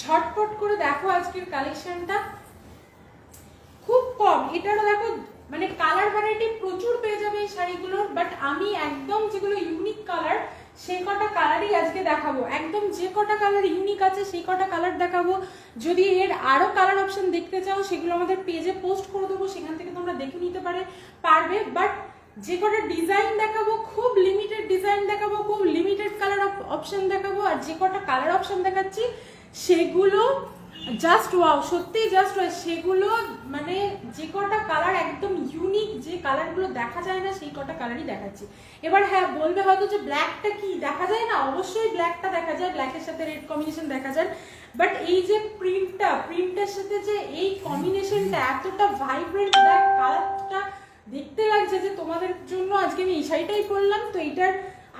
ঝটপট করে দেখো আজকের কালেকশনটা, খুব কম। এটারও দেখো মানে কালার ভ্যারাইটি প্রচুর পেয়ে যাবে এই শাড়িগুলোর, বাট আমি একদম যেগুলো ইউনিক কালার সেই কটা কালারই আজকে দেখাবো। একদম যে কটা কালার ইউনিক আছে সেই কটা কালার দেখাবো। যদি এর আরো কালার অপশন দেখতে চাও সেগুলো আমাদের পেজে পোস্ট করে দেবো, সেখান থেকে তোমরা দেখে নিতে পারবে। বাট যে কটা ডিজাইন দেখাবো খুব লিমিটেড ডিজাইন দেখাবো, খুব লিমিটেড কালার অপশন দেখাবো। আর যে কটা কালার অপশন দেখাচ্ছি সেগুলো জাস্ট ওয়াও, সত্যি জাস্ট ওয়াও। সেগুলো মানে যে কটা কালার একদম ইউনিক, যে কালারগুলো দেখা যায় না সেই কটা কালারই দেখাচ্ছি। এবার হ্যাঁ বলবে হয়তো যে ব্ল্যাকটা কি দেখা যায় না, অবশ্যই ব্ল্যাকটা দেখা যায়, ব্ল্যাকের সাথে রেড কম্বিনেশন দেখা যায়। বাট এই যে প্রিন্টের সাথে যে এই কম্বিনেশনটা এতটা ভাইব্রেন্ট ব্ল্যাক কালারটা দেখতে লাগছে যে তোমাদের জন্য আজকে আমি এই শাড়িটাই পরলাম। তো এইটার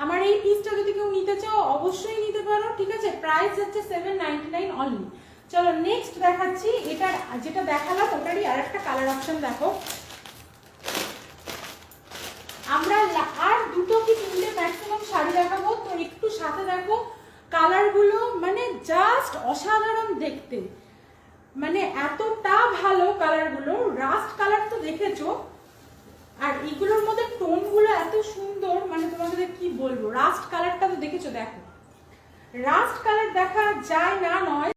আমার এই পিসটা যদি কেউ নিতে চাও অবশ্যই নিতে পারো, ঠিক আছে। প্রাইস হচ্ছে 799 অনলি। চলো নেক্সট দেখাচ্ছি। এটার যেটা দেখালাম ওটারই আর একটা কালার অপশন দেখো। আমরা আর দুটো কি তিনটে ম্যাক্সিমাম শাড়ি দেখাবো, তো একটু সাথে দেখো কালারগুলো মানে জাস্ট অসাধারণ দেখতে, মানে এতটা ভালো কালারগুলো। রাস্ট কালার তো দেখেছো, আর এগুলোর মধ্যে টোনগুলো এত সুন্দর, মানে তোমাদের কি বলবো। রাস্ট কালারটা তো দেখেছো, দেখো রাস্ট কালার দেখা যায় না নয়।